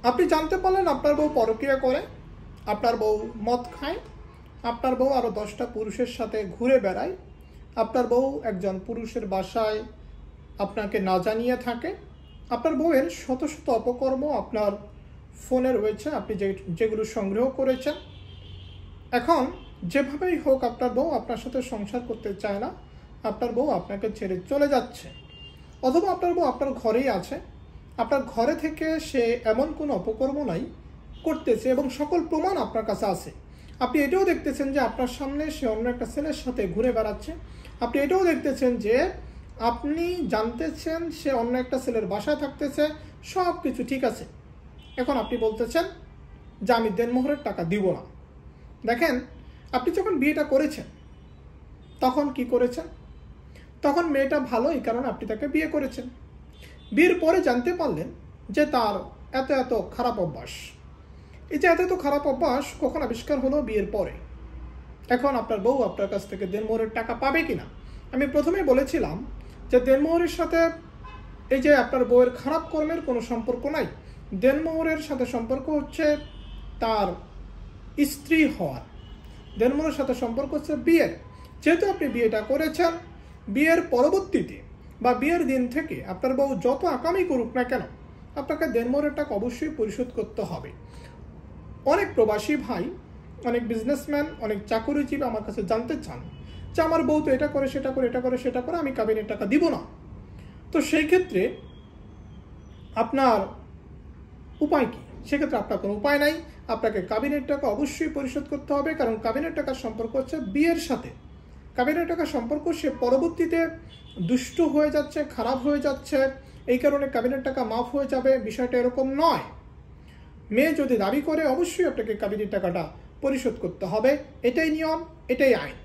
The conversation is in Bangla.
আপনি জানতে পারলেন আপনার বউ পরকীয়া করে, আপনার বউ মদ খায়, আপনার বউ আরও 10টা পুরুষের সাথে ঘুরে বেড়ায়, আপনার বউ একজন পুরুষের বাসায় আপনাকে না জানিয়ে থাকে, আপনার বউয়ের শত শত অপকর্ম আপনার ফোনে রয়েছে, আপনি যেগুলো সংগ্রহ করেছেন। এখন যেভাবেই হোক আপনার বউ আপনার সাথে সংসার করতে চায় না, আপনার বউ আপনাকে ছেড়ে চলে যাচ্ছে, অথবা আপনার বউ আপনার ঘরেই আছে, আপনার ঘরে থেকে সে এমন কোনো অপকর্ম নাই করতেছে এবং সকল প্রমাণ আপনার কাছে আছে। আপনি এটাও দেখতেছেন যে আপনার সামনে সে অন্য একটা ছেলের সাথে ঘুরে বেড়াচ্ছে, আপনি এটাও দেখতেছেন যে আপনি জানতেছেন সে অন্য একটা ছেলের বাসায় থাকতেছে, সব কিছু ঠিক আছে। এখন আপনি বলতেছেন যে আমি দেনমোহরের টাকা দিব না। দেখেন, আপনি যখন বিয়েটা করেছেন তখন কি করেছেন? তখন মেয়েটা ভালো, এই কারণে আপনি তাকে বিয়ে করেছেন। বিয়ের পরে জানতে পারলেন যে তার এত এত খারাপ অভ্যাস। এই যে এত এত খারাপ অভ্যাস কখন আবিষ্কার হলো? বিয়ের পরে। এখন আপনার বউ আপনার কাছ থেকে দেনমোহরের টাকা পাবে কিনা? আমি প্রথমে বলেছিলাম যে দেনমোহরের সাথে এই যে আপনার বউয়ের খারাপ কর্মের কোনো সম্পর্ক নাই। দেনমোহরের সাথে সম্পর্ক হচ্ছে তার স্ত্রী হওয়ার, দেনমোহরের সাথে সম্পর্ক হচ্ছে বিয়ের। যেহেতু আপনি বিয়েটা করেছেন, বিয়ের পরবর্তীতে বা বিয়ের দিন থেকে আপনার বউ যত আকামি করুক না কেন, আপনাকে দেনমোহরের টাকা অবশ্যই পরিশোধ করতে হবে। অনেক প্রবাসী ভাই, অনেক বিজনেসম্যান, অনেক চাকরিজীবী আমার কাছে জানতে চান যে আমার বউ তো এটা করে, সেটা করে, এটা করে, সেটা করে, আমি কাবিনের টাকা দিব না। তো সেই ক্ষেত্রে আপনার উপায় কি? সেক্ষেত্রে আপনার কোনো উপায় নাই, আপনাকে কাবিনের টাকা অবশ্যই পরিশোধ করতে হবে। কারণ কাবিনের টাকার সম্পর্ক হচ্ছে বিয়ের সাথে। কাবিনের টাকার সম্পর্ক সে পরবর্তীতে দুষ্ট হয়ে যাচ্ছে, খারাপ হয়ে যাচ্ছে, এই কারণে কাবিনের টাকা মাফ হয়ে যাবে, বিষয়টা এরকম নয়। মেয়ে যদি দাবি করে, অবশ্যই আপনাকে কাবিনের টাকাটা পরিশোধ করতে হবে। এটাই নিয়ম, এটাই আইন।